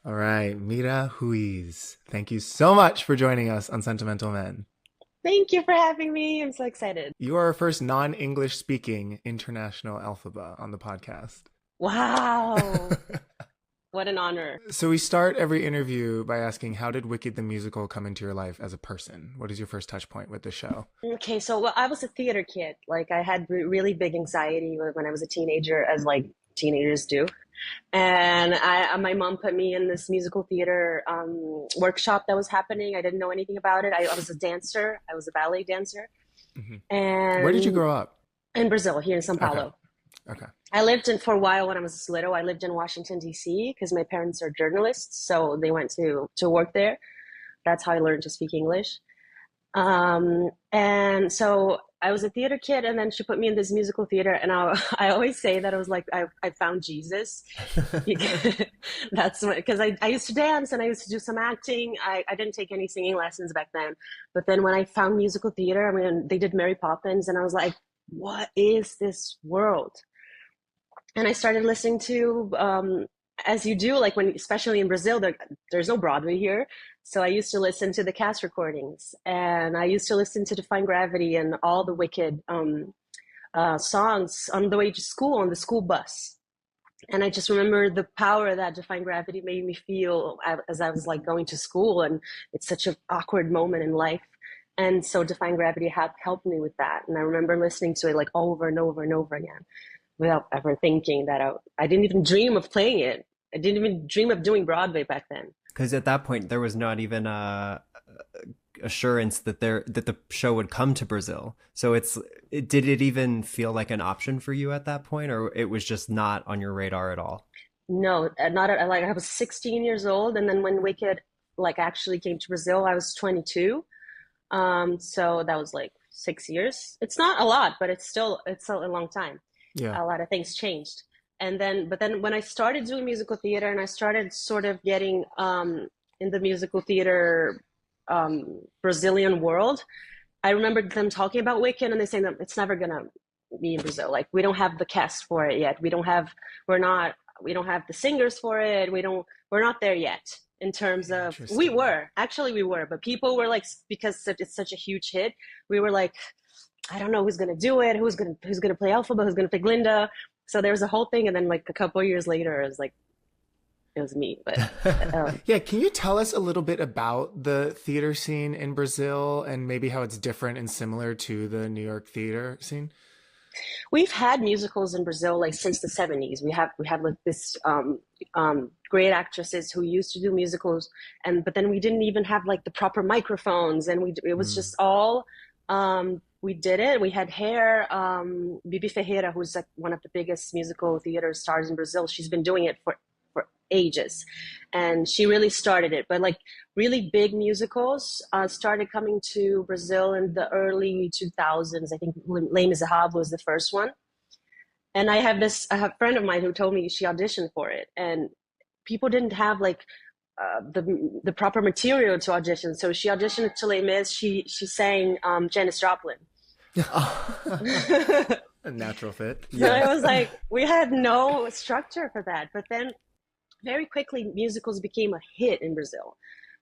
All right, Myra Ruiz. Thank you so much for joining us on Sentimental Men. Thank you for having me. I'm so excited. You are our first non-English speaking international Elphaba on the podcast. Wow. What an honor. So we start every interview by asking, how did Wicked the musical come into your life as a person? What is your first touch point with the show? Okay, so I was a theater kid. Like I had really big anxiety when I was a teenager, as like teenagers do. And my mom put me in this musical theater workshop that was happening. I didn't know anything about it. I was a dancer. I was a ballet dancer. Hmm. Where did you And grow up? in Brazil, here in São Okay. Paulo. Okay. I lived in for a while when I was little. I lived in Washington, D.C. because my parents are journalists, so they went to work there. That's how I learned to speak English. And so I was a theater kid, and then she put me in this musical theater, and I always say that I was like I found Jesus. Because that's because I used to dance and I used to do some acting. I didn't take any singing lessons back then, but then when I found musical theater, I mean they did Mary Poppins, and I was like, what is this world? And I started listening to, as you do, like when, especially in Brazil, there's no Broadway here. So I used to listen to the cast recordings, and I used to listen to Defying Gravity and all the Wicked songs on the way to school on the school bus. And I just remember the power that Defying Gravity made me feel as I was like going to school, and it's such an awkward moment in life. And so Defying Gravity helped me with that. And I remember listening to it like over and over and over again without ever thinking that I didn't even dream of playing it. I didn't even dream of doing Broadway back then. Because at that point there was not even a assurance that the show would come to Brazil. So did it even feel like an option for you at that point, or it was just not on your radar at all? No, not at, like I was 16 years old, and then when Wicked like actually came to Brazil, I was 22. So that was like 6 years. It's not a lot, but it's still a long time. Yeah. A lot of things changed. But then when I started doing musical theater and I started sort of getting in the musical theater Brazilian world, I remember them talking about Wicked and they saying that it's never gonna be in Brazil. Like we don't have the cast for it yet. We don't have the singers for it. We're not there yet in terms of Interesting. we were, but people were like, because it's such a huge hit, we were like, I don't know who's gonna do it, who's gonna play Elphaba, who's gonna play Glinda. So there was a whole thing, and then like a couple of years later, it was me. But Yeah, can you tell us a little bit about the theater scene in Brazil and maybe how it's different and similar to the New York theater scene? we've had musicals in Brazil like since the 70s. We have like this great actresses who used to do musicals, and but then we didn't even have like the proper microphones, and it was Mm. just all we did it. We had hair. Bibi Ferreira, who's like one of the biggest musical theater stars in Brazil, she's been doing it for ages, and she really started it. But like really big musicals started coming to Brazil in the early 2000s. I think Les Miserables was the first one. And I have a friend of mine who told me she auditioned for it, and people didn't have like the proper material to audition. So she auditioned to Les Mis. She sang Janis Joplin. A natural fit. So Yeah. it was like we had no structure for that. But then very quickly musicals became a hit in Brazil.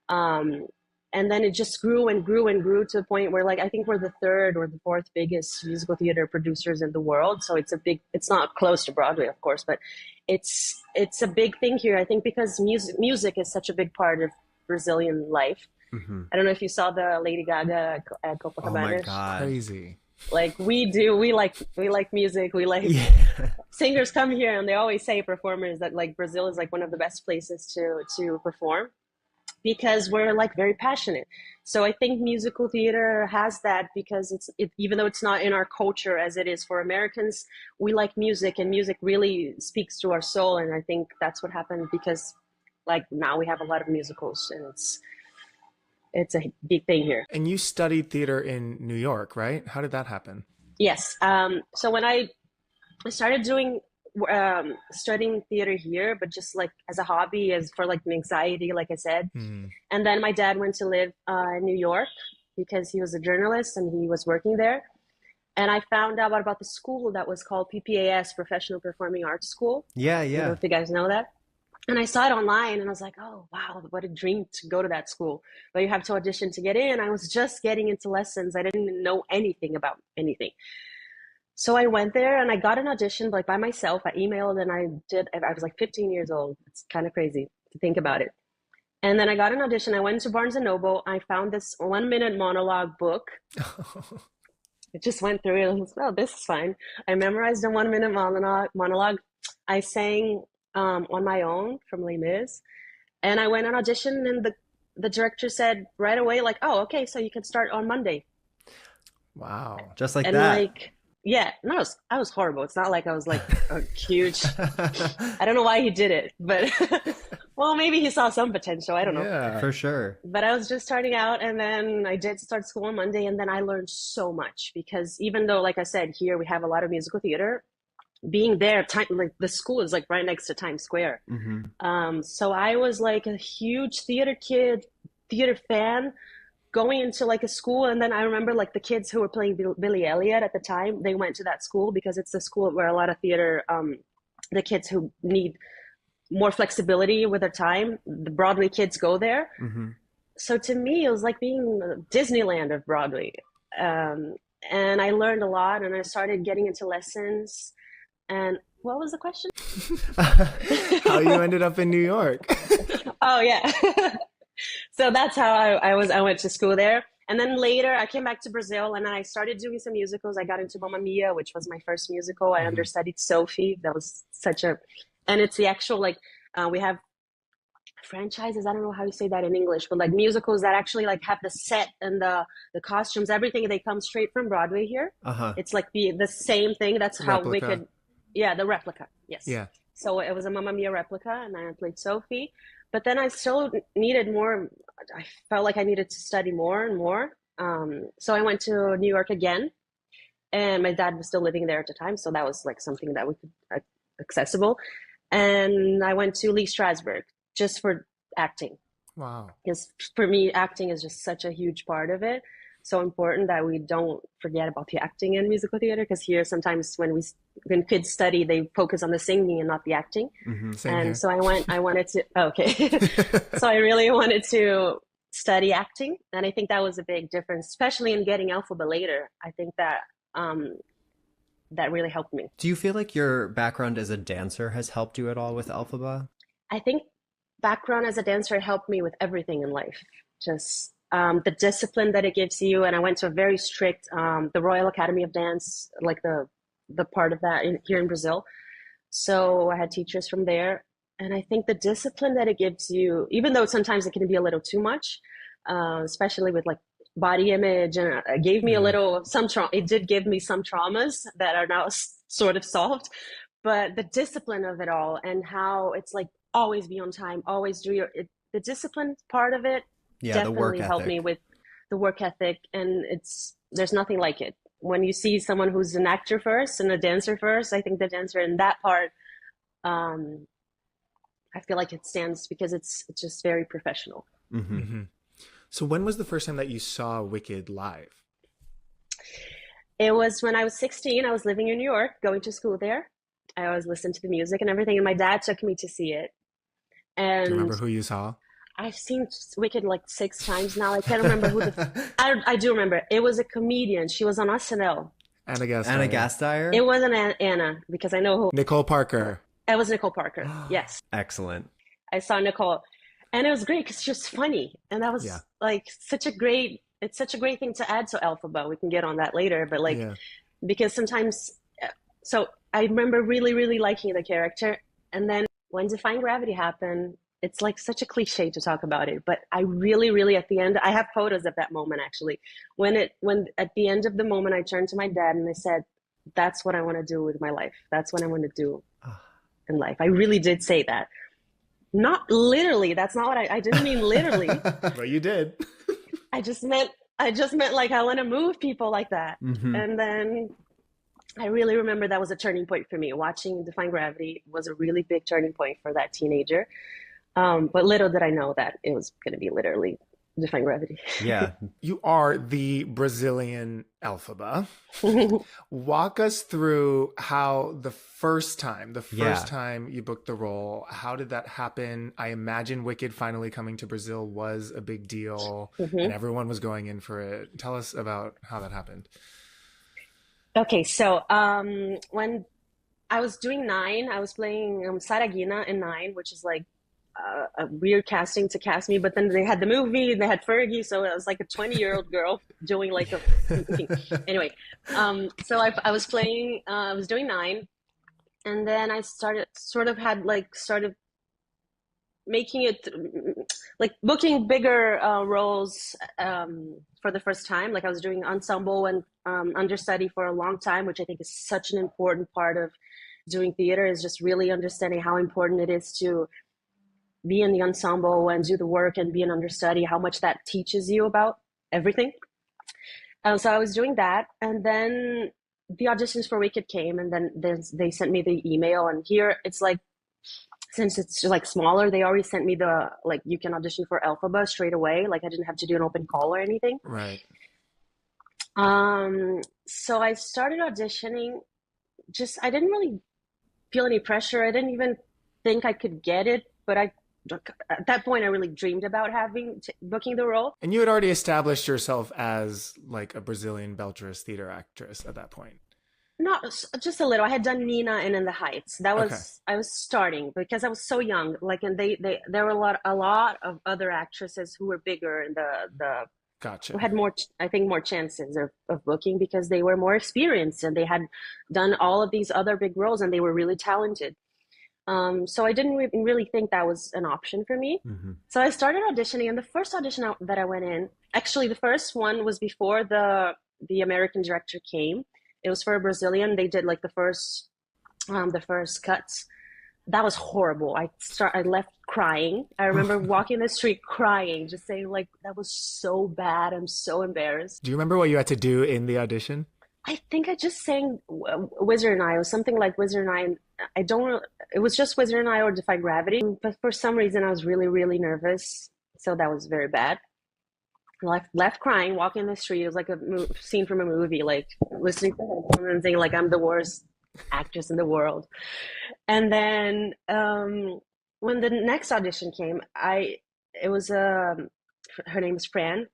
Um, and then it just grew and grew and grew to a point where like I think we're the third or the fourth biggest musical theater producers in the world. So it's not close to Broadway, of course, but it's a big thing here. I think because music is such a big part of Brazilian life. Hmm. I don't know if you saw the Lady Gaga at Oh my Copacabana. God. Crazy. Like we do, we like music. We like Yeah. singers come here, and they always say performers that like Brazil is like one of the best places to perform because we're like very passionate. So I think musical theater has that because even though it's not in our culture as it is for Americans, we like music, and music really speaks to our soul. And I think that's what happened because like now we have a lot of musicals, and it's a big thing here. And you studied theater in New York, right? How did that happen? Yes. So when I started doing studying theater here, but just like as a hobby, as for like anxiety, like I said. Mm. And then my dad went to live in New York because he was a journalist and he was working there. And I found out about the school that was called PPAS, Professional Performing Arts School. Yeah, I don't know yeah. if you guys know that. And I saw it online and I was like, oh, wow, what a dream to go to that school. But you have to audition to get in. I was just getting into lessons. I didn't know anything about anything. So I went there and I got an audition like by myself. I emailed and I was like 15 years old. It's kind of crazy to think about it. And then I got an audition. I went to Barnes and Noble. I found this 1 minute monologue book. I just went through it and was, oh, this is fine. I memorized a 1 minute monologue. I sang on my own from Les Mis. And I went on audition and the director said right away, like, oh, okay, so you can start on Monday. Wow. Just like and that. Like, yeah, no, I was horrible. It's not like I was like a huge, I don't know why he did it, but well, maybe he saw some potential. I don't know. Yeah. For sure. But I was just starting out, and then I did start school on Monday, and then I learned so much because even though, like I said, here we have a lot of musical theater, being there, like the school is like right next to Times Square. So I was like a huge theater kid, theater fan, going into like a school. And then I remember like the kids who were playing Billy Elliot at the time, they went to that school because it's a school where a lot of theater, the kids who need more flexibility with their time, the Broadway kids go there. So to me, it was like being Disneyland of Broadway. And I learned a lot, and I started getting into lessons. And what was the question? How you ended up in New York. Oh, yeah. So that's how I went to school there. And then later I came back to Brazil and I started doing some musicals. I got into Mamma Mia, which was my first musical. I understudied Sophie. That was and it's the actual, like, we have franchises. I don't know how you say that in English, but like musicals that actually like have the set and the costumes, everything. They come straight from Broadway here. It's like the same thing. That's how Wicked. Yeah, the replica. Yes. Yeah. So it was a Mamma Mia replica, and I played Sophie. But then I still needed more. I felt like I needed to study more and more. So I went to New York again, and my dad was still living there at the time, so that was like something that we could accessible. And I went to Lee Strasberg just for acting. Wow. Because for me, acting is just such a huge part of it. So important that we don't forget about the acting in musical theater, because here sometimes when kids study, they focus on the singing and not the acting. Same and here. So I wanted to, so I really wanted to study acting. And I think that was a big difference, especially in getting Elphaba later. I think that that really helped me. Do you feel like your background as a dancer has helped you at all with Elphaba? I think background as a dancer helped me with everything in life. Just the discipline that it gives you. And I went to a very strict, the Royal Academy of Dance, like the part of that here in Brazil. So I had teachers from there. And I think the discipline that it gives you, even though sometimes it can be a little too much, especially with like body image, and it gave me it did give me some traumas that are now sort of solved. But the discipline of it all, and how it's like always be on time, always do the discipline part of it. Yeah, definitely helped me with the work ethic, and there's nothing like it. When you see someone who's an actor first and a dancer first, I think the dancer in that part, I feel like it stands because it's just very professional. So when was the first time that you saw Wicked live? It was when I was 16. I was living in New York, going to school there. I always listened to the music and everything, and my dad took me to see it. And do you remember who you saw? I've seen Wicked like 6 times now. I can't remember who I do remember. It was a comedian. She was on SNL. Anna Gasteyer. It wasn't Anna, because I know who. Nicole Parker. It was Nicole Parker. Yes. Excellent. I saw Nicole, and it was great because she was funny, and that was like such a great thing to add to Elphaba. We can get on that later, but like because sometimes, so I remember really, really liking the character, and then when Defying Gravity happened, it's like such a cliche to talk about it, but I really, really at the end, I have photos of that moment actually. When at the end of the moment, I turned to my dad and I said, "That's what I want to do with my life. That's what I want to do in life." I really did say that. Not literally. That's not what I didn't mean literally. But you did. I just meant like I want to move people like that. And then I really remember that was a turning point for me. Watching Defying Gravity was a really big turning point for that teenager. But little did I know that it was going to be literally Defying Gravity. Yeah. You are the Brazilian Elphaba. Walk us through how the first time you booked the role, how did that happen? I imagine Wicked finally coming to Brazil was a big deal and everyone was going in for it. Tell us about how that happened. Okay, so when I was doing Nine, I was playing Saragina in Nine, which is like a weird casting to cast me, but then they had the movie and they had Fergie, so I was like a 20-year-old girl doing like a anyway. So I was playing, I was doing Nine, and then I started making it like booking bigger roles for the first time. Like I was doing ensemble and understudy for a long time, which I think is such an important part of doing theater, is just really understanding how important it is to be in the ensemble and do the work and be an understudy, how much that teaches you about everything. So I was doing that, and then the auditions for Wicked came, and then they sent me the email, and here it's like, since it's like smaller, they already sent me the, like, you can audition for Elphaba straight away. Like I didn't have to do an open call or anything. Right. So I started auditioning. I didn't really feel any pressure. I didn't even think I could get it, but at that point, I really dreamed about booking the role. And you had already established yourself as like a Brazilian Beltress theater actress at that point. Not just a little. I had done Nina and In the Heights. That was, Okay. I was starting because I was so young. Like, and there were a lot of other actresses who were bigger and Gotcha. who had more, I think, more chances of booking because they were more experienced and they had done all of these other big roles and they were really talented. So I didn't really think that was an option for me. So I started auditioning, and the first audition that I went in, actually the first one was before the American director came. It was for a Brazilian. They did like the first cuts. That was horrible. I left crying. I remember walking the street crying, just saying like, that was so bad. I'm so embarrassed. Do you remember what you had to do in the audition? I think I just sang Wizard and I. It was something like Wizard and I. It was just Wizard and I or Defy Gravity. But for some reason, I was really, really nervous. So that was very bad. Left crying, walking the street. It was like a scene from a movie, like listening to him and saying like, I'm the worst actress in the world. And then when the next audition came, it was her name was Fran.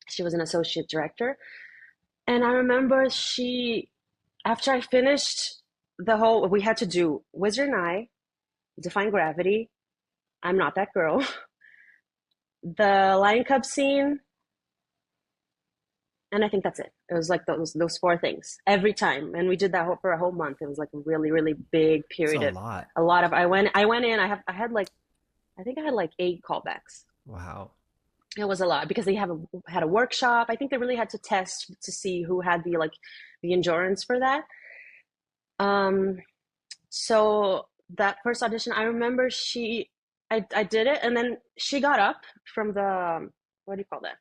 She was an associate director. And I remember after I finished we had to do Wizard and I, Defying Gravity, I'm Not That Girl, the Lion Cub scene, and I think that's it. It was like those four things every time. And we did that for a whole month. It was like a really, really big period. That's a lot. A lot of, I went in, I had like 8 callbacks. Wow. It was a lot because they had a workshop. I think they really had to test to see who had the endurance for that. So that first audition, I remember I did it, and then she got up from what do you call that?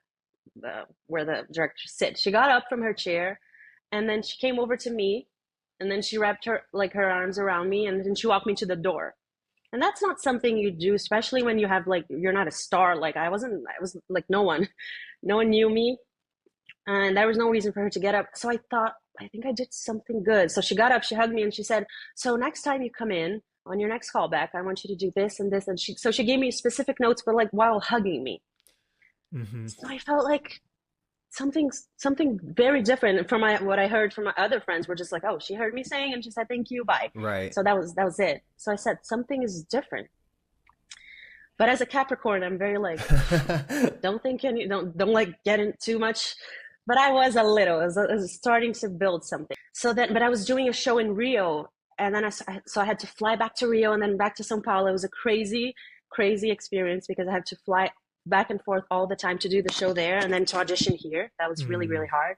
Where the director sits. She got up from her chair, and then she came over to me, and then she wrapped her arms around me, and then she walked me to the door. And that's not something you do, especially when you have you're not a star. Like I was like, no one knew me, and there was no reason for her to get up. So I thought, I think I did something good. So she got up, she hugged me, and she said, so next time you come in on your next callback, I want you to do this and this. And she gave me specific notes, but like while hugging me. So I felt like something very different from what I heard from my other friends were just like, oh, she heard me saying and she said thank you, bye. Right. So that was it. So I said something is different. But as a Capricorn, I'm very like, don't like get in too much. But I was a little. I was starting to build something. But I was doing a show in Rio, and then I had to fly back to Rio and then back to São Paulo. It was a crazy, crazy experience because I had to fly back and forth all the time to do the show there and then to audition here. That was really, really hard.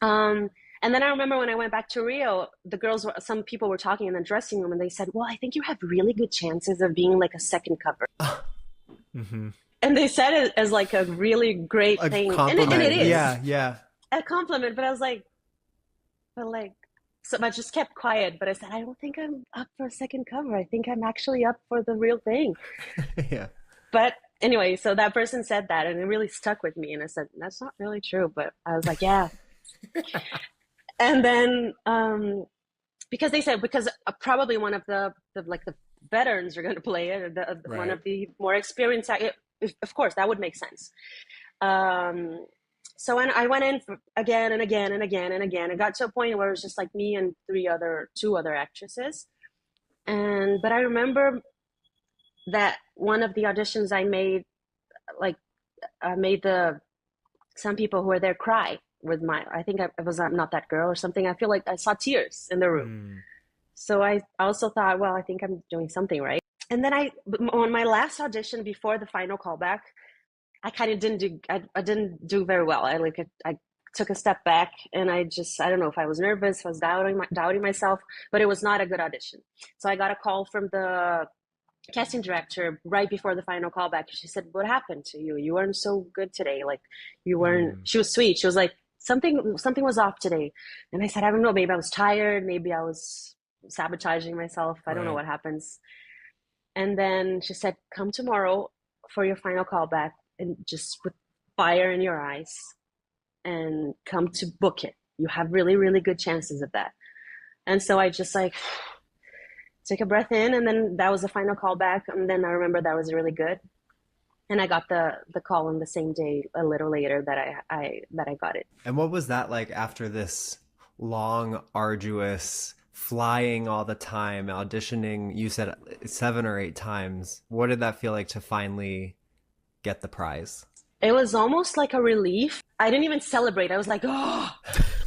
And then I remember when I went back to Rio, some people were talking in the dressing room and they said, well, I think you have really good chances of being like a second cover. And they said it as like a really great thing. Compliment. And it is. Yeah. A compliment. But I was like, so I just kept quiet. But I said, I don't think I'm up for a second cover. I think I'm actually up for the real thing. Yeah. But Anyway, so that person said that and it really stuck with me. And I said, that's not really true. But I was like, yeah. And then, because they said, because probably one of the veterans are going to play it, or one of the more experienced, of course, that would make sense. So when I went in again and again and again and again, it got to a point where it was just like me and two other actresses. But I remember that one of the auditions I made, like, I made some people who were there cry with I think I was I'm Not That Girl or something. I feel like I saw tears in the room. So I also thought, well, I think I'm doing something right. And then on my last audition before the final callback, I kind of didn't do very well. I took a step back and I don't know if I was nervous, I was doubting myself, but it was not a good audition. So I got a call from the casting director right before the final callback. She said, what happened to you? You weren't so good today. Like, you weren't, she was sweet. She was like, something was off today. And I said, I don't know, maybe I was tired. Maybe I was sabotaging myself. I don't know what happens. And then she said, come tomorrow for your final callback and just with fire in your eyes and come to book it. You have really, really good chances of that. And so I just like took a breath in, and then that was the final callback. And then I remember that was really good. And I got the call on the same day, a little later, that I got it. And what was that like after this long, arduous, flying all the time, auditioning, you said 7 or 8 times? What did that feel like to finally get the prize? It was almost like a relief. I didn't even celebrate. I was like, oh,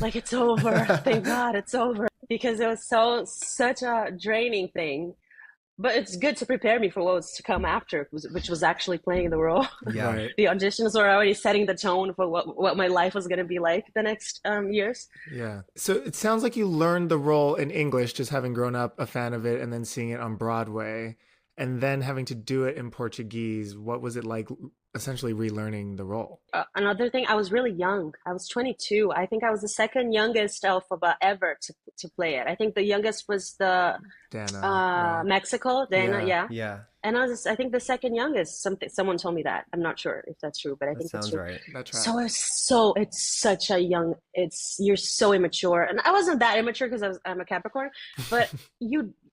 like it's over. Thank God it's over. Because it was such a draining thing. But it's good to prepare me for what was to come after, which was actually playing the role. Yeah. Right. The auditions were already setting the tone for what my life was going to be like the next years. Yeah. So it sounds like you learned the role in English, just having grown up a fan of it and then seeing it on Broadway, and then having to do it in Portuguese. What was it like essentially relearning the role? Another thing, I was really young. I was 22. I think I was the second youngest Elphaba ever to play it. I think the youngest was the Dana, Mexico, Dana, yeah. And I think the second youngest. Someone told me that. I'm not sure if that's true, but I think that's true. Right. That's right. So it's such a young. You're so immature, and I wasn't that immature because I'm a Capricorn, but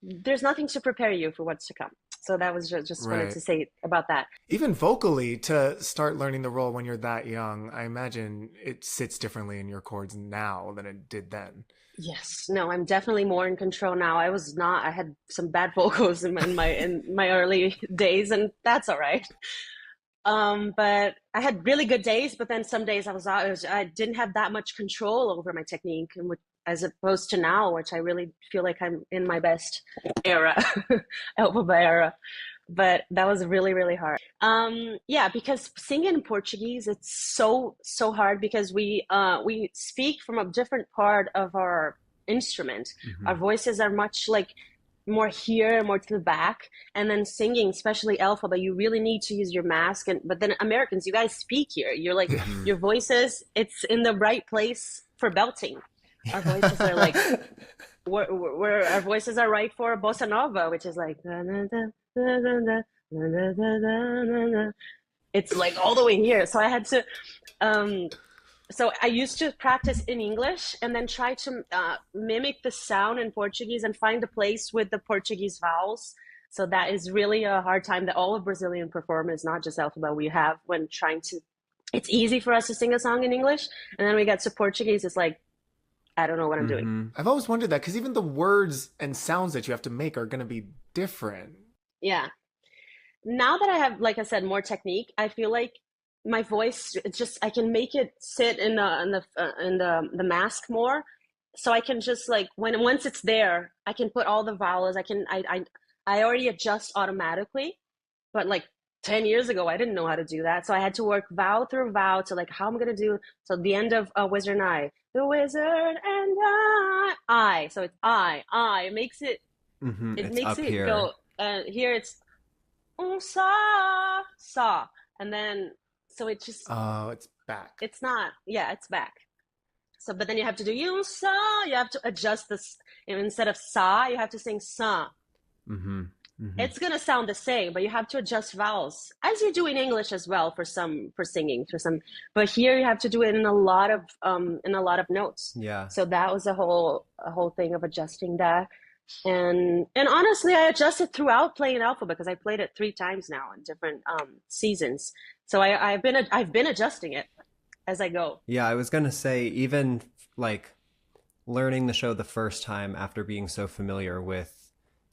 there's nothing to prepare you for what's to come. So that was just wanted to say about that. Even vocally, to start learning the role when you're that young, I imagine it sits differently in your chords now than it did then. Yes. No, I'm definitely more in control now. I was not. I had some bad vocals in my early days, and that's all right. But I had really good days, but then some days I didn't have that much control over my technique, and as opposed to now, which I really feel like I'm in my best era, Elphaba era. But that was really, really hard. Yeah, because singing in Portuguese, it's so hard because we speak from a different part of our instrument. Mm-hmm. Our voices are much like more here, more to the back, and then singing, especially Elphaba, you really need to use your mask. But then Americans, you guys speak here. You're like your voices, it's in the right place for belting. Our voices are like where our voices are right for bossa nova, which is like it's like all the way here. So I had to so I used to practice in English and then try to mimic the sound in Portuguese and find the place with the Portuguese vowels. So that is really a hard time that all of Brazilian performers, not just Elphaba, we have when trying to. It's easy for us to sing a song in English, and then we get to Portuguese, it's like, I don't know what I'm doing. I've always wondered that, because even the words and sounds that you have to make are going to be different. Yeah. Now that I have, like I said, more technique, I feel like my voice, it's just, I can make it sit in the mask more. So I can just like, once it's there, I can put all the vowels. I already adjust automatically, but like 10 years ago, I didn't know how to do that. So I had to work vowel through vowel to like, how I'm going to do. So the end of Wizard and I, the wizard and I. So it's I. It makes it, it makes it here. Go, here it's sa. And then, so it just. Oh, it's back. It's not, yeah, it's back. So, but then you have to do you sa. You have to adjust this. Instead of sa, you have to sing sa. it's gonna sound the same, but you have to adjust vowels as you do in English as well for singing for some. But here you have to do it in a lot of notes. Yeah. So that was a whole thing of adjusting that. And honestly, I adjusted throughout playing Elphaba because I played it 3 times now in different seasons. So I've been adjusting it as I go. Yeah, I was gonna say, even like learning the show the first time after being so familiar with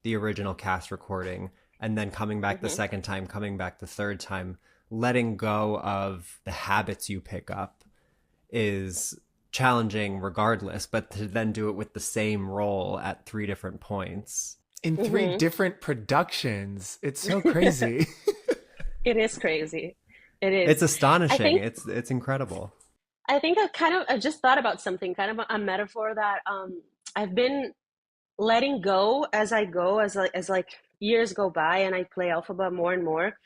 the original cast recording, and then coming back the second time, coming back the third time, letting go of the habits you pick up is challenging regardless, but to then do it with the same role at 3 different points. In 3 different productions. It's so crazy. It is crazy. It is. It's astonishing. It's incredible. I think I just thought about something, kind of a metaphor that I've been letting go as I go, as like years go by and I play Elphaba more and more.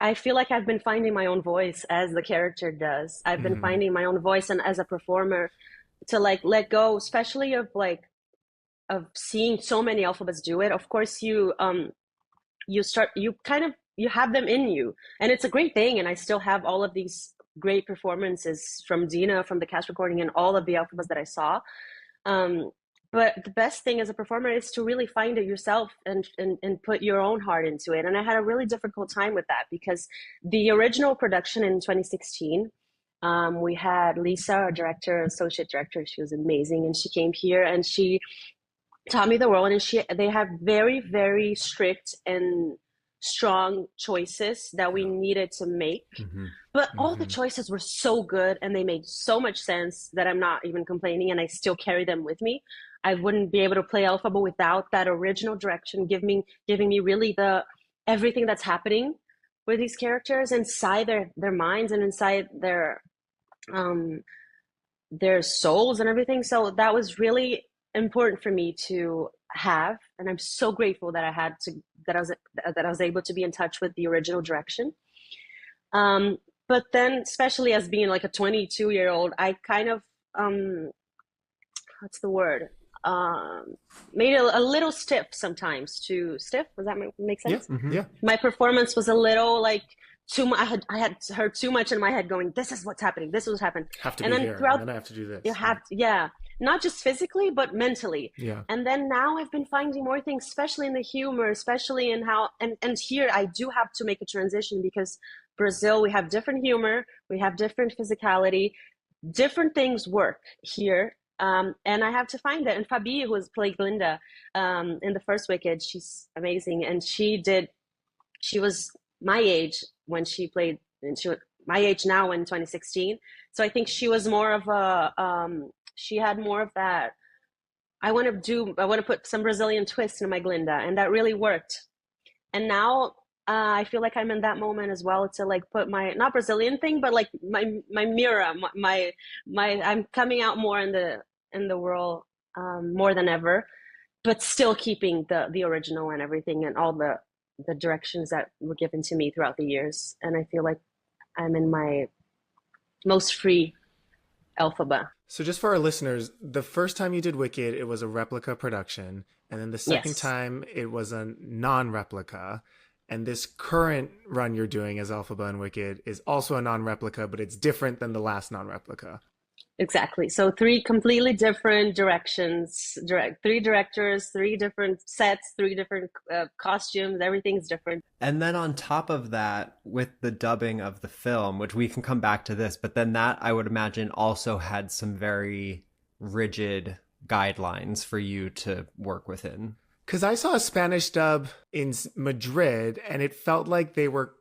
I feel like I've been finding my own voice as the character does. I've been finding my own voice, and as a performer, to like let go, especially of seeing so many Elphabas do it. Of course, you have them in you, and it's a great thing. And I still have all of these great performances from Dina, from the cast recording, and all of the Elphabas that I saw. But the best thing as a performer is to really find it yourself and put your own heart into it. And I had a really difficult time with that because the original production in 2016, we had Lisa, our director, associate director. She was amazing. And she came here and she taught me the role. And they have very, very strict and strong choices that we needed to make. But all the choices were so good and they made so much sense that I'm not even complaining, and I still carry them with me. I wouldn't be able to play Elphaba without that original direction, giving me really everything that's happening with these characters inside their minds and inside their souls and everything. So that was really important for me to have, and I'm so grateful that I was able to be in touch with the original direction. But then, especially as being like a 22-year-old, I kind of what's the word? Made it a little stiff sometimes. Stiff? Does that make sense? Yeah. Yeah. My performance was a little like too much. I had heard too much in my head going, this is what's happening. This is what's happening. Have to be here. And then I have to do this. You have to, yeah. Not just physically, but mentally. Yeah. And then now I've been finding more things, especially in the humor, especially in how, and here I do have to make a transition because Brazil, we have different humor, we have different physicality, different things work here. And I have to find that. And Fabi, who was playing Glinda in the first Wicked, she's amazing. And she was my age when she played, and she was my age now in 2016. So I think she was more of she had more of that. I want to put some Brazilian twist in my Glinda, and that really worked. And now I feel like I'm in that moment as well to like put my, not Brazilian thing, but like my Myra, my I'm coming out more in the world more than ever, but still keeping the original and everything and all the directions that were given to me throughout the years. And I feel like I'm in my most free Elphaba. So just for our listeners, the first time you did Wicked, it was a replica production. And then the second time it was a non-replica. And this current run you're doing as Elphaba and Wicked is also a non-replica, but it's different than the last non-replica. Exactly. So 3 completely different directions, 3 directors, 3 different sets, 3 different costumes, everything's different. And then on top of that, with the dubbing of the film, which we can come back to this, but then that I would imagine also had some very rigid guidelines for you to work within. Because I saw a Spanish dub in Madrid and it felt like they were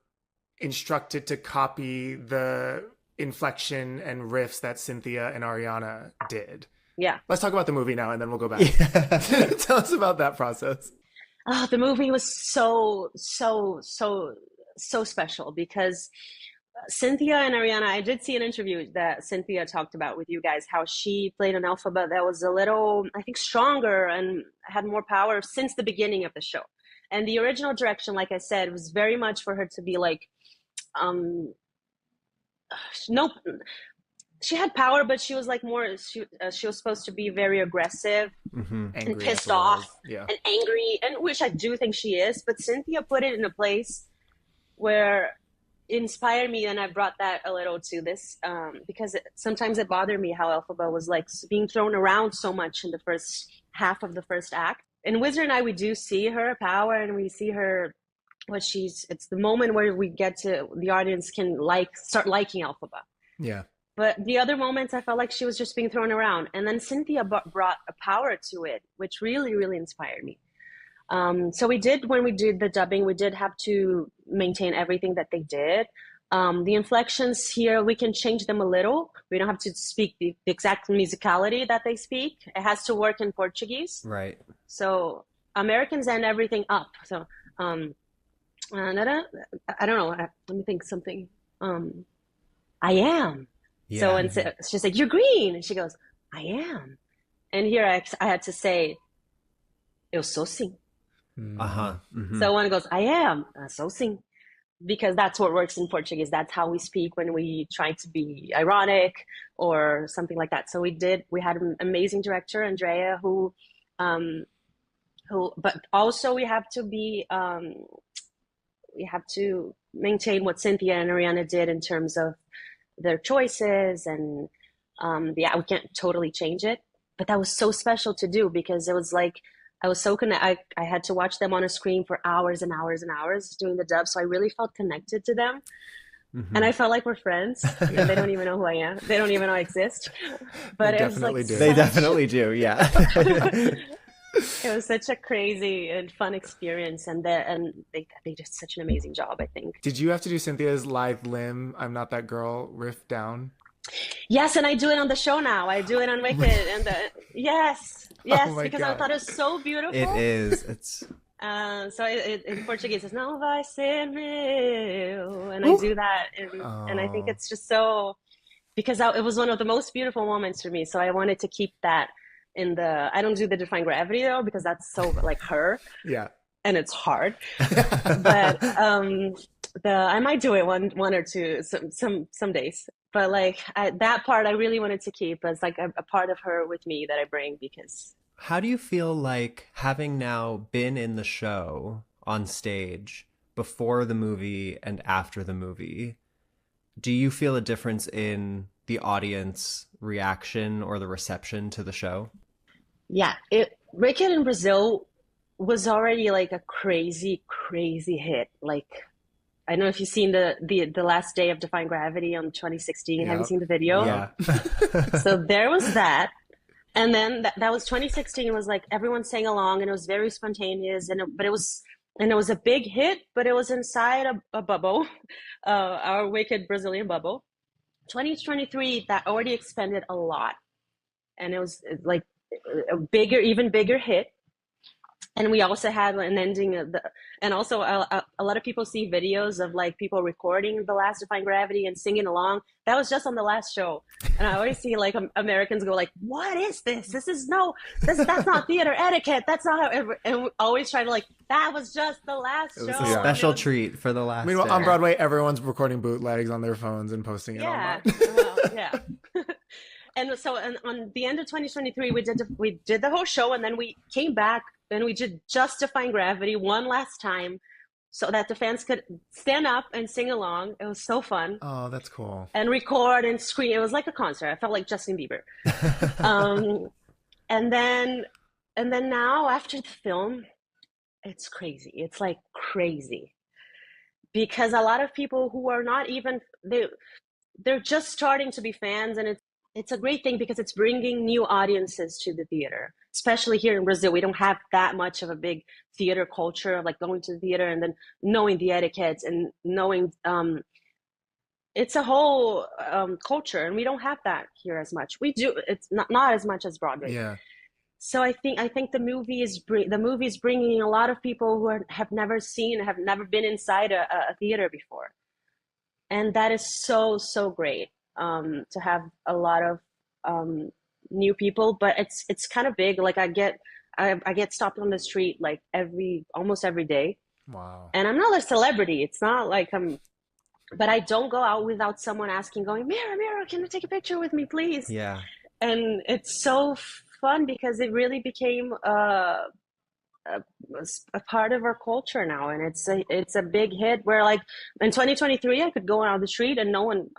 instructed to copy the inflection and riffs that Cynthia and Ariana did. Yeah. Let's talk about the movie now and then we'll go back. Yeah. Tell us about that process. Oh, the movie was so special because Cynthia and Ariana, I did see an interview that Cynthia talked about with you guys, how she played an Elphaba that was a little, I think, stronger and had more power since the beginning of the show. And the original direction, like I said, was very much for her to be like, no, she had power, but she was like more, she was supposed to be very aggressive and pissed off and angry, and which I do think she is, but Cynthia put it in a place where it inspired me, and I brought that a little to this, because sometimes it bothered me how Elphaba was like being thrown around so much in the first half of the first act. In Wizard and I, we do see her power, and we see her what she's, it's the moment where we get to, the audience can start liking Elphaba. Yeah. But the other moments, I felt like she was just being thrown around. And then Cynthia brought a power to it, which really, really inspired me. So when we did the dubbing, we did have to maintain everything that they did. The inflections here, we can change them a little. We don't have to speak the exact musicality that they speak. It has to work in Portuguese. Right. So Americans end everything up. So I don't know. Let me think something. I am. Yeah. So she's like, you're green. And she goes, I am. And here I had to say, eu sou sim. So one goes, I am, sou sim. Because that's what works in Portuguese. That's how we speak when we try to be ironic or something like that. So we had an amazing director, Andrea, but also we have to maintain what Cynthia and Ariana did in terms of their choices, and we can't totally change it, but that was so special to do, because it was like I was so connected. I had to watch them on a screen for hours and hours and hours doing the dub, so I really felt connected to them, and I felt like we're friends. And they don't even know who I am. They don't even know I exist. But they definitely do. They definitely do. Yeah. It was such a crazy and fun experience, and they did such an amazing job, I think. Did you have to do Cynthia's live limb, I'm Not That Girl riff down? Yes, and I do it on the show now. I do it on Wicked, and yes, because God. I thought it was so beautiful. It is. It's so in Portuguese it's não vai ser meu, and I do that, and I think it's just so, because it was one of the most beautiful moments for me. So I wanted to keep that. I don't do the Defying Gravity though, because that's so like her. Yeah. And it's hard. But I might do it one or two some days. But like that part I really wanted to keep as like a part of her with me that I bring, because. How do you feel like, having now been in the show on stage before the movie and after the movie, do you feel a difference in the audience reaction or the reception to the show? Yeah, Wicked in Brazil was already like a crazy, crazy hit. Like, I don't know if you've seen the last day of Defying Gravity on 2016. Yep. Have you seen the video? Yeah. So there was that. And then that was 2016. It was like everyone sang along, and it was very spontaneous. And it was a big hit, but it was inside a bubble, our Wicked Brazilian bubble. 2023, that already expanded a lot, and it was like a even bigger hit. And we also had an ending and also a lot of people see videos of like people recording the last Defying Gravity and singing along. That was just on the last show. And I always see like Americans go like, what is this? That's not theater etiquette. That's not how, and we always try to like, that was just the last show. It was a special treat for the last Meanwhile, day. on Broadway, everyone's recording bootlegs on their phones and posting it online. Well, yeah. And so on the end of 2023, we did the whole show, and then we came back and we did just Defying Gravity one last time, so that the fans could stand up and sing along. It was so fun. Oh, that's cool. And record and scream. It was like a concert. I felt like Justin Bieber. And then now after the film, it's crazy. It's like crazy, because a lot of people who are not even they're just starting to be fans, and it's a great thing because it's bringing new audiences to the theater, especially here in Brazil. We don't have that much of a big theater culture of like going to the theater and then knowing the etiquettes and knowing it's a whole culture, and we don't have that here as much. We do. It's not as much as Broadway. Yeah. So I think the movie is bringing a lot of people who have never seen, have never been inside a theater before, and that is so great. To have a lot of new people, but it's kind of big. Like I get stopped on the street like almost every day. Wow. And I'm not a celebrity. It's not like I'm but I don't go out without someone asking, going, Mira, Mira, can you take a picture with me, please? Yeah. And it's so fun because it really became a, a part of our culture now, and it's a big hit. Where like in 2023, I could go on the street and no one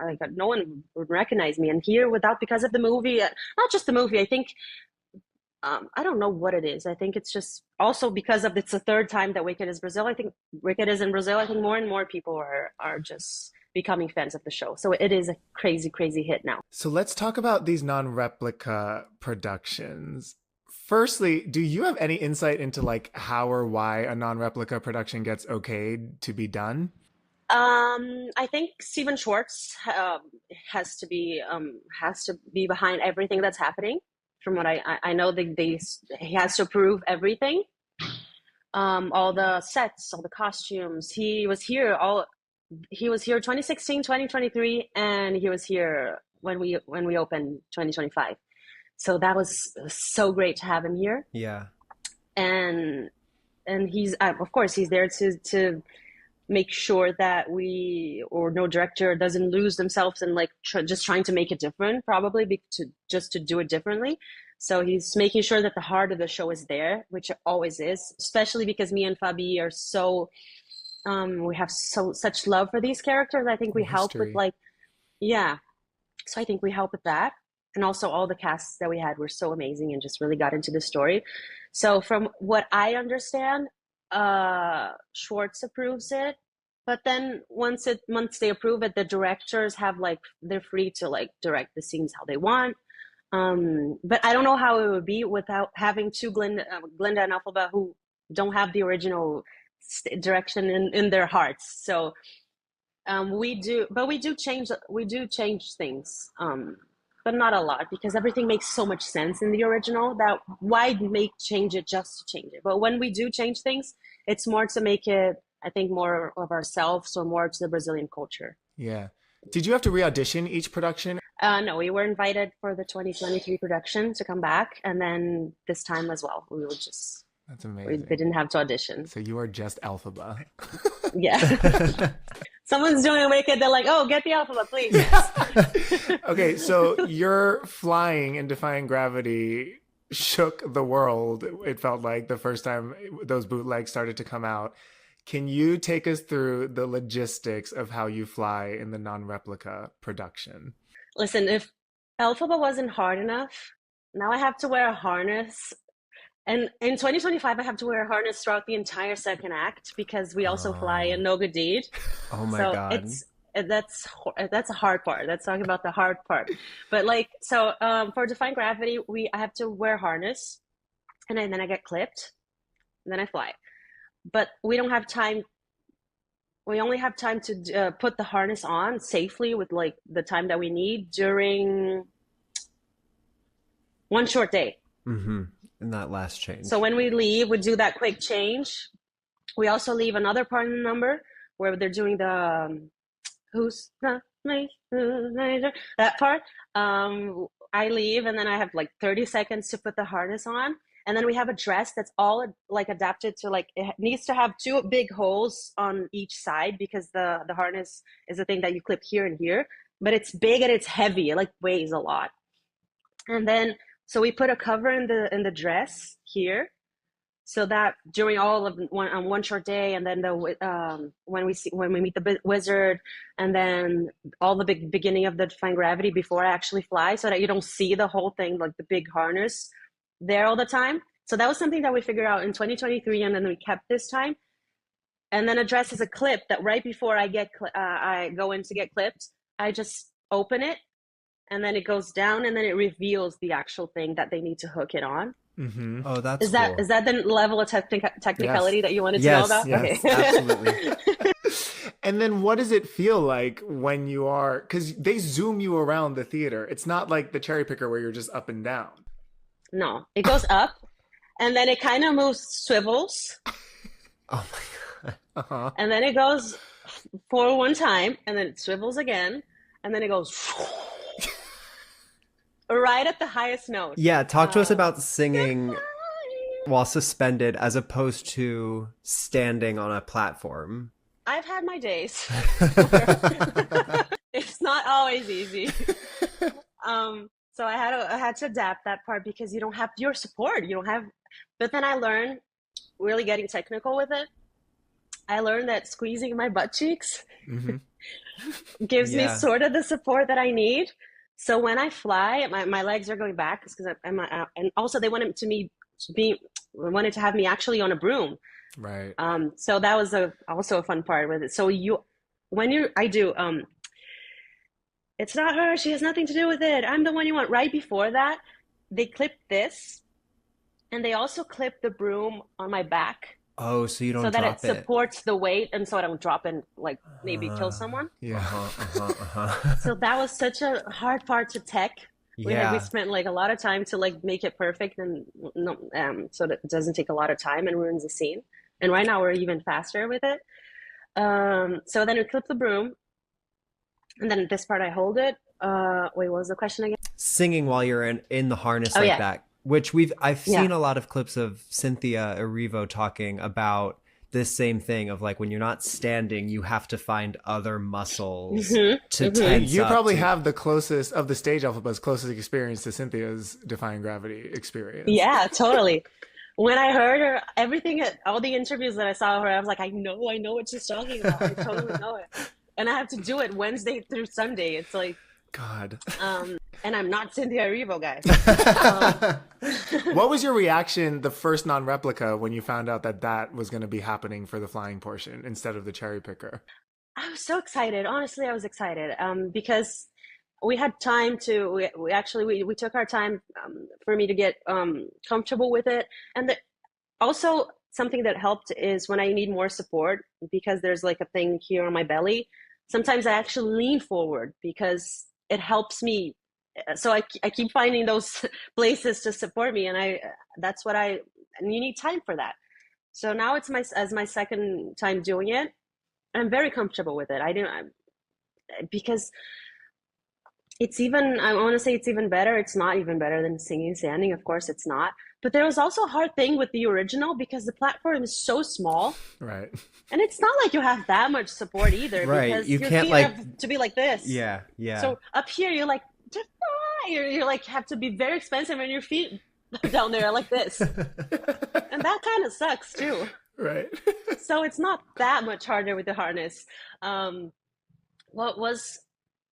would recognize me. And here, without because of the movie, not just the movie, I think I don't know what it is. I think it's just also because of it's the third time that Wicked is Brazil. I think Wicked is in Brazil. I think more and more people are just becoming fans of the show. So it is a crazy, crazy hit now. So let's talk about these non-replica productions. Firstly, do you have any insight into like how or why a non-replica production gets okayed to be done? I think Steven Schwartz has to be behind everything that's happening. From what I know, he has to approve everything, all the sets, all the costumes. He was here 2016, 2023, and he was here when we opened 2025. So that was so great to have him here. Yeah. And he's of course he's there to make sure that no director doesn't lose themselves and like just trying to make it different, probably to do it differently. So he's making sure that the heart of the show is there, which it always is, especially because me and Fabi are so we have such love for these characters. I think we help with like, yeah. So I think we help with that. And also all the casts that we had were so amazing and just really got into the story. So from what I understand, Schwartz approves it, but then once they approve it, the directors have like, they're free to like direct the scenes how they want. But I don't know how it would be without having two Glenda and Elphaba who don't have the original direction in their hearts. So we do change things. But not a lot, because everything makes so much sense in the original that why change it just to change it. But when we do change things, it's more to make it, I think, more of ourselves or more to the Brazilian culture. Yeah. Did you have to re-audition each production? No, we were invited for the 2023 production to come back, and then this time as well. That's amazing. We didn't have to audition. So you are just Elphaba. Yeah. Someone's doing a Wicked, they're like, oh, get the Elphaba, please. Okay, so your flying and defying gravity shook the world, it felt like, the first time those bootlegs started to come out. Can you take us through the logistics of how you fly in the non-replica production? Listen, if Elphaba wasn't hard enough, now I have to wear a harness. And in 2025, I have to wear a harness throughout the entire second act because we also fly in No Good Deed. Oh my God. That's a hard part. Let's talk about the hard part. But like, so for Defying Gravity, I have to wear a harness, and then I get clipped, and then I fly. But we don't have time. We only have time to put the harness on safely with like the time that we need during one short day. Mm-hmm. In that last change. So when we leave, we do that quick change. We also leave another part in the number where they're doing the who's the that part. I leave, and then I have like 30 seconds to put the harness on. And then we have a dress that's all like adapted to like, it needs to have two big holes on each side because the harness is the thing that you clip here and here. But it's big and it's heavy. It like weighs a lot. And then so we put a cover in the dress here, so that during all of one short day, and then when we meet the wizard, and then all the beginning of the Defying Gravity before I actually fly, so that you don't see the whole thing, like the big harness there all the time. So that was something that we figured out in 2023, and then we kept this time. And then a dress is a clip that right before I go in to get clipped, I just open it. And then it goes down, and then it reveals the actual thing that they need to hook it on. Mm-hmm. Oh, that's is that the level of technicality that you wanted to know about? Yes, okay. Absolutely. And then what does it feel like when you are, because they zoom you around the theater. It's not like the cherry picker where you're just up and down. No, it goes up, and then it kind of swivels. Oh my God. Uh-huh. And then it goes for one time, and then it swivels again, and then it goes right at the highest note. Yeah, talk to us about singing while suspended as opposed to standing on a platform. I've had my days where it's not always easy. So I had to adapt that part because you don't have your support. You don't have, but then I learned really getting technical with it. I learned that squeezing my butt cheeks Hmm. gives me Yeah. sort of the support that I need. So when I fly, my legs are going back because and also they wanted to me to be wanted to have me actually on a broom. Right. So that was also a fun part with it. So when I do, it's not her. She has nothing to do with it. I'm the one you want. Right before that, they clip this, and they also clip the broom on my back Oh, so you so don't that it drop it. supports the weight, and so I don't drop and like maybe kill Uh, someone. Yeah. uh-huh. So that was such a hard part to tech. We Yeah. spent like a lot of time to like make it perfect and no, so that it doesn't take a lot of time and ruins the scene. And right now we're even faster with it. So then we clip the broom, and then this part I hold it. Wait, what was the question again? Singing while you're in the harness Oh like yeah, that, which I've yeah. seen a lot of clips of Cynthia Erivo talking about this same thing of like when you're not standing, you have to find other muscles to tense You up probably to. have the closest of the stage Elphaba's closest experience to Cynthia's Defying Gravity experience. Yeah, totally. When I heard her, everything, all the interviews that I saw of her, I was like, I know what she's talking about. I totally know it. And I have to do it Wednesday through Sunday. It's like, God. and I'm not Cynthia Erivo, guys. Um, What was your reaction the first non-replica when you found out that that was going to be happening for the flying portion instead of the cherry picker? I was so excited. Honestly, I was excited because we had time to, we actually, we took our time for me to get comfortable with it. And also, something that helped is when I need more support because there's like a thing here on my belly. Sometimes I actually lean forward because it helps me. So I keep finding those places to support me, and that's what and you need time for that. So now it's my second time doing it. I'm very comfortable with it. I didn't because it's even, I want to say it's even better. It's not even better than singing standing. Of course, it's not. But there was also a hard thing with the original because the platform is so small. Right. And it's not like you have that much support either Right. because You your can't feet like, have to be like this. yeah, yeah. So up here, you're like, you're like, have to be very expensive and your feet down there are like this. And that kind of sucks too. Right. So it's not that much harder with the harness. What was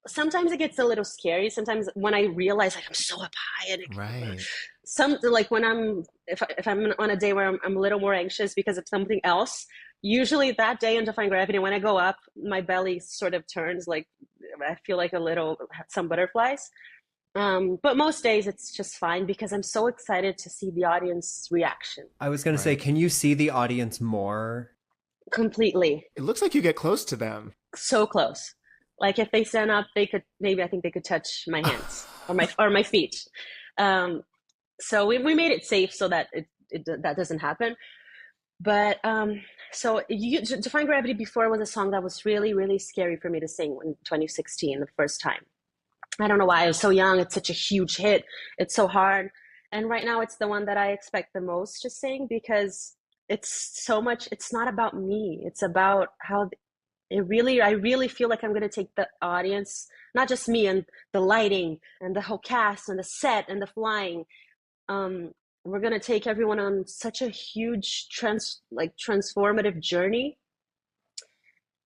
sometimes it gets a little scary. Sometimes when I realize like I'm so up high and Right. some like when if I'm on a day where I'm a little more anxious because of something else, usually that day in Defying Gravity, when I go up, my belly sort of turns like I feel like some butterflies. But most days it's just fine because I'm so excited to see the audience reaction. I was going to say, Right. can you see the audience more? Completely. It looks like you get close to them. So close. Like if they stand up, they could maybe I think they could touch my hands or my feet. So we made it safe so that that doesn't happen. But so Defying Gravity before was a song that was really, really scary for me to sing in 2016, the first time. I don't know why. I was so young. It's such a huge hit. It's so hard. And right now it's the one that I expect the most to sing because it's so much, it's not about me. It's about how I really feel like I'm going to take the audience, not just me and the lighting and the whole cast and the set and the flying. We're going to take everyone on such a huge transformative journey.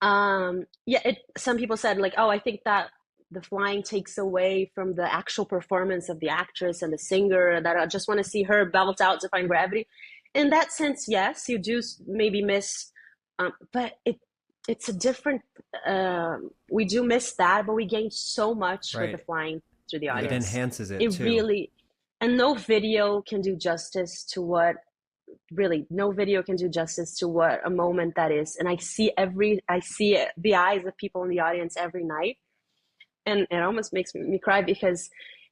Some people said like, oh, I think that the flying takes away from the actual performance of the actress and the singer, that I just want to see her belt out Defying Gravity. In that sense, yes, you do maybe miss, but it's a different, we do miss that, but we gain so much with the Right. flying through the It audience. enhances it It too. really, and no video can do justice to what, really, no video can do justice to what a moment that is. And I see the eyes of people in the audience every night. And it almost makes me cry because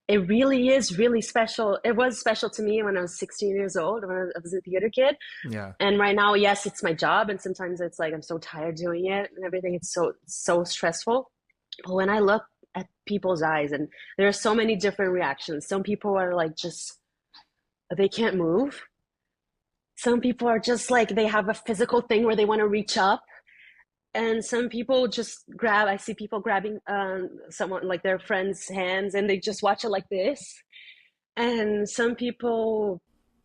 it really is really special. It was special to me when I was 16 years old, when I was a theater kid. Yeah. And right now, yes, it's my job. And sometimes it's like, I'm so tired doing it and everything. It's so stressful. But when I look at people's eyes, and there are so many different reactions. Some people are like, they can't move. Some people are just like, they have a physical thing where they want to reach up. And some people just grab, I see people grabbing someone, like their friend's hands, and they just watch it like this. And some people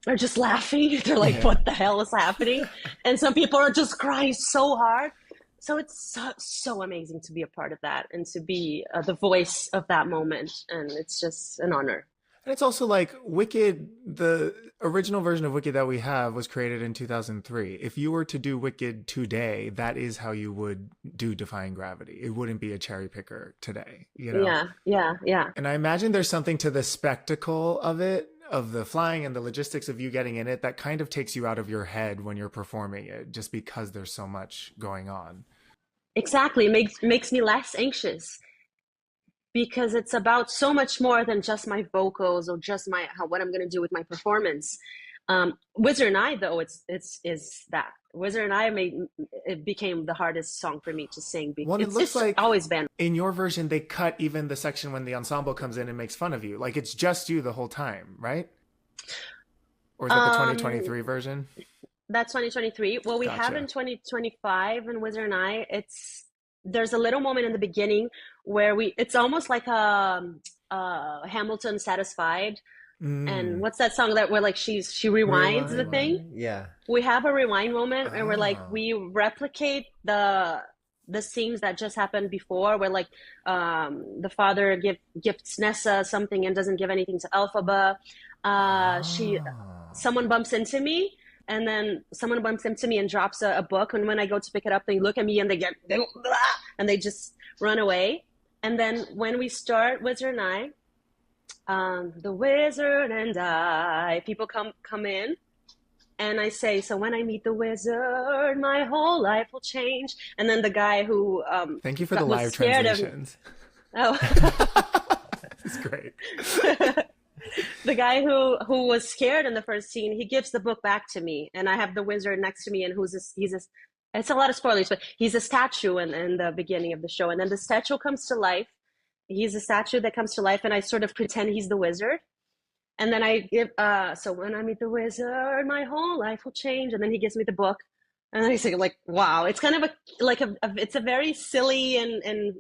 are just laughing. They're like, what the hell is happening? And some people are just crying so hard. So it's so amazing to be a part of that and to be the voice of that moment. And it's just an honor. And it's also like Wicked, the original version of Wicked that we have was created in 2003. If you were to do Wicked today, that is how you would do Defying Gravity. It wouldn't be a cherry picker today, you know? Yeah. And I imagine there's something to the spectacle of it, of the flying and the logistics of you getting in it, that kind of takes you out of your head when you're performing it, just because there's so much going on. Exactly. It makes me less anxious, because it's about so much more than just my vocals or just what I'm going to do with my performance. Wizard and I, though, it's that Wizard and I it became the hardest song for me to sing, because it looks like always been. In your version, they cut even the section when the ensemble comes in and makes fun of you. Like, it's just you the whole time, right? Or is that the 2023 version? That's 2023. Well, we have in 2025 in Wizard and I, there's a little moment in the beginning where it's almost like a Hamilton Satisfied. And what's that song where like she rewinds the thing? Yeah. We have a rewind moment and we're like, we replicate the scenes that just happened before, where like the father gifts Nessa something and doesn't give anything to Elphaba. Someone bumps into me. And then someone bumps into me and drops a book. And when I go to pick it up, they look at me and they just run away. And then when we start Wizard and I, the wizard and I, people come in, and I say, so when I meet the wizard, my whole life will change. And then the guy who thank you for the live translations. Oh, it's great. The guy who was scared in the first scene, he gives the book back to me, and I have the wizard next to me, and it's a lot of spoilers, but he's a statue in the beginning of the show, and then the statue comes to life. He's a statue that comes to life, and I sort of pretend he's the wizard, and then I give so when I meet the wizard, my whole life will change, and then he gives me the book, and then I say, like, wow, it's kind of it's a very silly and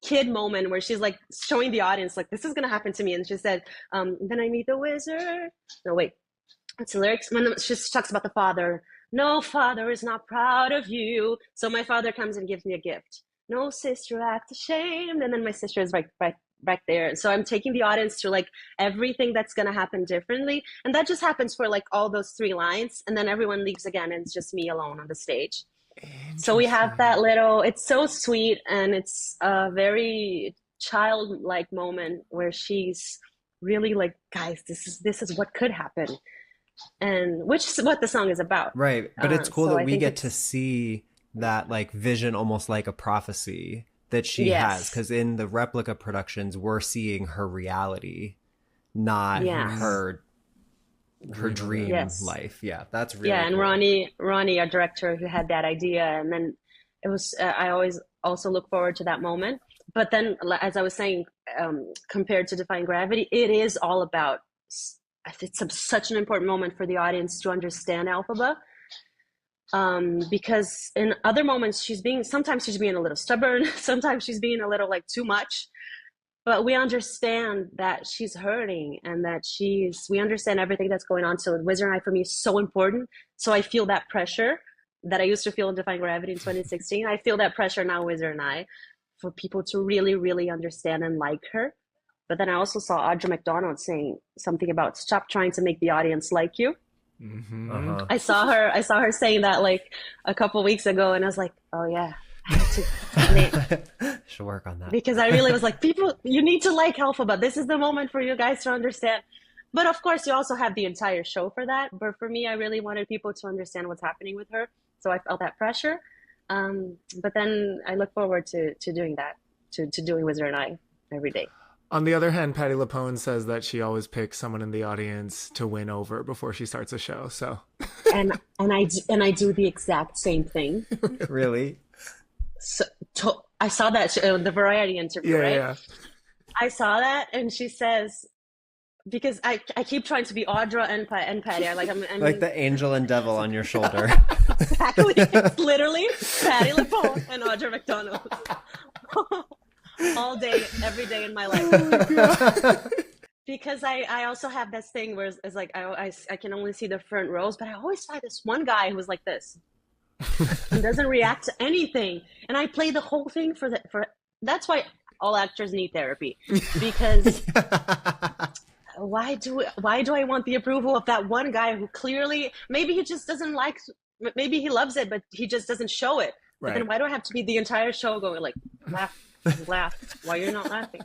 kid moment where she's like showing the audience like, this is gonna happen to me, and she said, then I meet the wizard. No, wait, what's the lyrics? When she talks about the father. No father is not proud of you. So my father comes and gives me a gift. No sister act ashamed. And then my sister is right there. So I'm taking the audience to like everything that's gonna happen differently, and that just happens for like all those 3 lines, and then everyone leaves again, and it's just me alone on the stage. So we have that it's so sweet, and it's a very childlike moment where she's really like, guys, this is what could happen, and which is what the song is about. Right. But it's cool that we get to see that like vision, almost like a prophecy that she has, because in the replica productions, we're seeing her reality, not her dream life. Yeah, that's really and cool. Ronnie, our director, who had that idea, and then it was I always also look forward to that moment. But then, as I was saying, compared to Defying Gravity, it is all about, it's such an important moment for the audience to understand Elphaba, because in other moments sometimes she's being a little stubborn, sometimes she's being a little like too much. But we understand that she's hurting, and that we understand everything that's going on. So Wizard and I, for me, is so important. So I feel that pressure that I used to feel in Defying Gravity in 2016. I feel that pressure now, Wizard and I, for people to really, really understand and like her. But then I also saw Audra McDonald saying something about stop trying to make the audience like you. Mm-hmm. I saw her saying that like a couple weeks ago, and I was like, oh yeah. Should work on that, because I really was like, people, you need to like Elphaba. This is the moment for you guys to understand. But of course, you also have the entire show for that. But for me, I really wanted people to understand what's happening with her, so I felt that pressure. But then I look forward to doing that, to doing Wizard and I every day. On the other hand, Patti LuPone says that she always picks someone in the audience to win over before she starts a show. So, and I do the exact same thing. Really? So I saw that the Variety interview, right? Yeah. I saw that, and she says, because I keep trying to be Audra and Patty. I'm Like the angel and devil on your shoulder. exactly. It's literally Patty LaPone and Audra McDonald. All day, every day in my life. Because I also have this thing where it's like I can only see the front rows, but I always find this one guy who's like this. He doesn't react to anything. And I play the whole thing for that's why all actors need therapy. Because why do I want the approval of that one guy who clearly maybe he just doesn't like, maybe he loves it, but he just doesn't show it. Right. But then why do I have to be the entire show going like laugh? Why you're not laughing?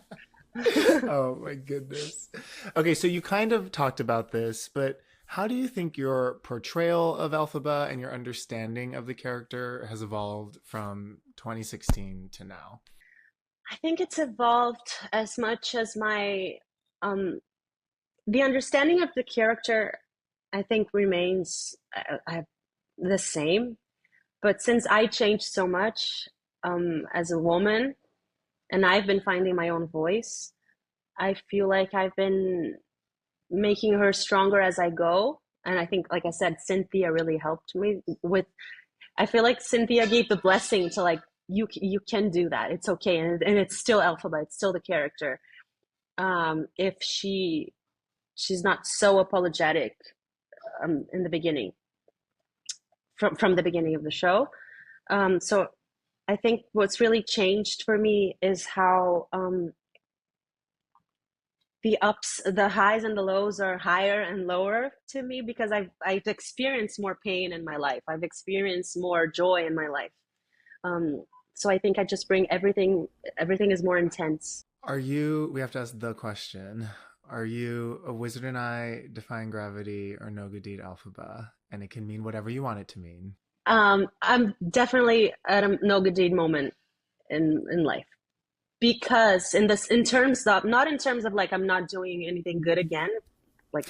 Oh my goodness. Okay, so you kind of talked about this, but how do you think your portrayal of Elphaba and your understanding of the character has evolved from 2016 to now? I think it's evolved as much as my the understanding of the character, I think, remains the same. But since I changed so much as a woman, and I've been finding my own voice, I feel like I've been making her stronger as I go. And I think, like I said, Cynthia really helped me with, I feel like Cynthia gave the blessing to like, you can do that. It's okay. And it's still Elphaba. It's still the character. If she's not so apologetic in the beginning, from the beginning of the show. So I think what's really changed for me is how the highs and the lows are higher and lower to me, because I've experienced more pain in my life. I've experienced more joy in my life. So I think I just bring everything is more intense. We have to ask the question, are you a wizard and I, defying gravity, or no good deed Elphaba? And it can mean whatever you want it to mean. I'm definitely at a no good deed moment in life, because in terms of not in terms of like I'm not doing anything good again, like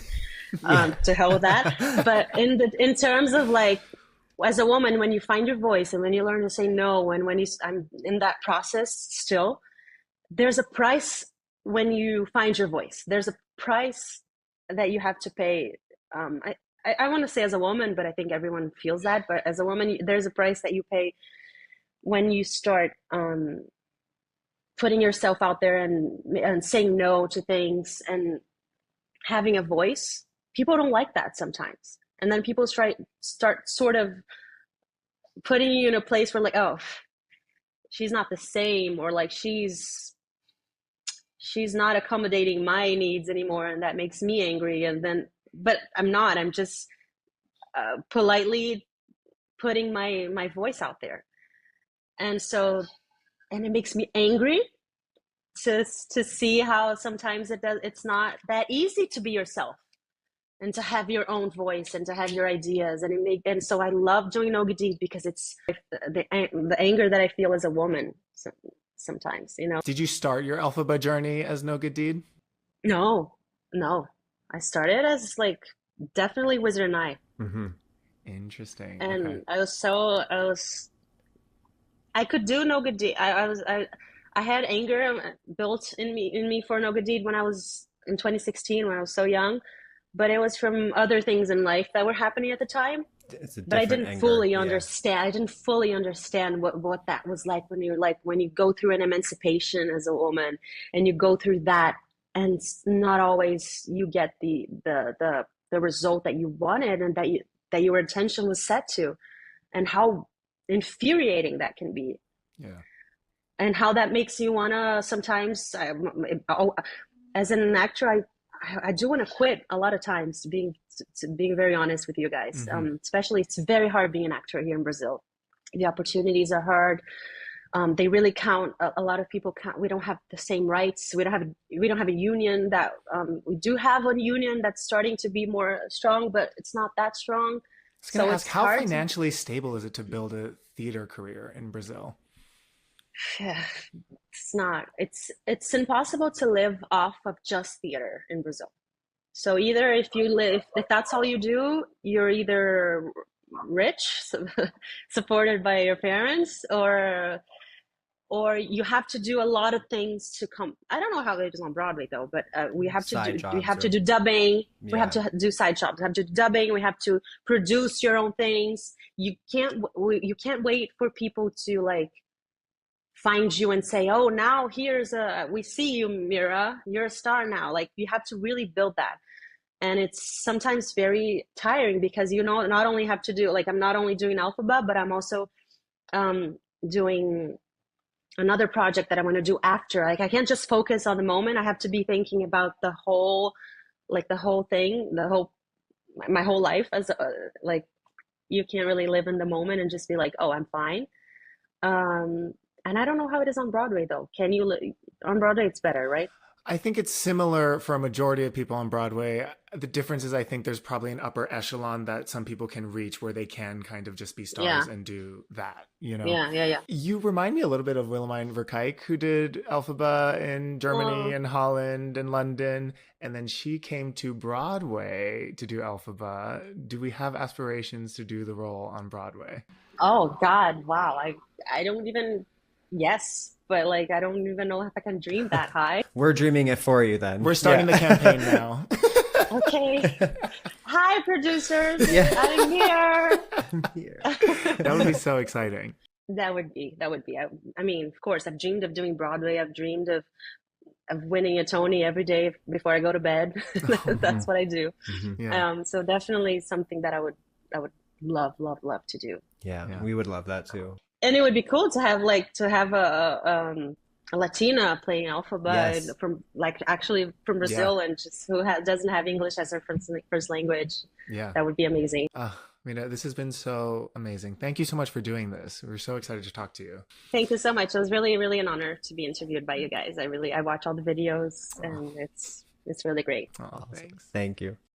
to hell with that, but in terms of like as a woman, when you find your voice and when you learn to say no, and I'm in that process still, there's a price when you find your voice. There's a price that you have to pay. I want to say as a woman, but I think everyone feels that. But as a woman, there's a price that you pay when you start putting yourself out there and saying no to things and having a voice. People don't like that sometimes. And then people start sort of putting you in a place where like, oh, she's not the same, or like she's not accommodating my needs anymore, and that makes me angry. And then, but I'm not. I'm just politely putting my voice out there, and it makes me angry to see how sometimes it's not that easy to be yourself and to have your own voice and to have your ideas, and so I love doing No Good Deed because it's the anger that I feel as a woman. Sometimes, Did you start your Elphaba journey as No Good Deed? No. I started as like definitely Wizard and I. Mm-hmm. Interesting. And okay. I could do No Good Deed. I had anger built in me for No Good Deed when I was in 2016 when I was so young, but it was from other things in life that were happening at the time. But I didn't fully understand. I didn't fully understand what that was like when you go through an emancipation as a woman, and you go through that, and not always you get the result that you wanted and that your intention was set to, and how infuriating that can be. Yeah. And how that makes you wanna sometimes. As an actor, I do want to quit a lot of times, being very honest with you guys. Mm-hmm. Especially, it's very hard being an actor here in Brazil. The opportunities are hard. They really count. A lot of people count. We don't have the same rights. We don't have a union that we do have a union that's starting to be more strong, but it's not that strong. I was going to ask, how financially stable is it to build a theater career in Brazil? It's not. It's impossible to live off of just theater in Brazil. So either if that's all you do, you're either rich, supported by your parents, or or you have to do a lot of things to come. I don't know how it is on Broadway though, but we have to do dubbing. We have to do side jobs. We have to do dubbing. We have to produce your own things. You can't wait for people to like find you and say, oh, now we see you, Myra, you're a star now. Like you have to really build that. And it's sometimes very tiring because, you know, not only have to do, like, I'm not only doing Elphaba, but I'm also doing another project that I want to do after. Like I can't just focus on the moment. I have to be thinking about the whole thing, my whole life as like, you can't really live in the moment and just be like, oh, I'm fine. And I don't know how it is on Broadway though. Can you on Broadway? It's better, right? I think it's similar for a majority of people on Broadway. The difference is I think there's probably an upper echelon that some people can reach where they can kind of just be stars and do that, you know? Yeah. You remind me a little bit of Willemijn Verkijk, who did Elphaba in Germany and Holland and London, and then she came to Broadway to do Elphaba. Do we have aspirations to do the role on Broadway? Oh God, wow. I don't even, yes. But like, I don't even know if I can dream that high. We're dreaming it for you then. We're starting the campaign now. Okay. Hi, producers. I'm here. I'm here. That would be so exciting. That would be. I mean, of course, I've dreamed of doing Broadway. I've dreamed of winning a Tony every day before I go to bed. That's what I do. Yeah. So definitely something that I would love to do. Yeah, we would love that too. And it would be cool to have a Latina playing Elphaba from actually from Brazil and just who doesn't have English as her first language. Yeah, that would be amazing. Myra, this has been so amazing. Thank you so much for doing this. We're so excited to talk to you. Thank you so much. It was really, really an honor to be interviewed by you guys. I watch all the videos and it's really great. Oh, thanks. Thank you.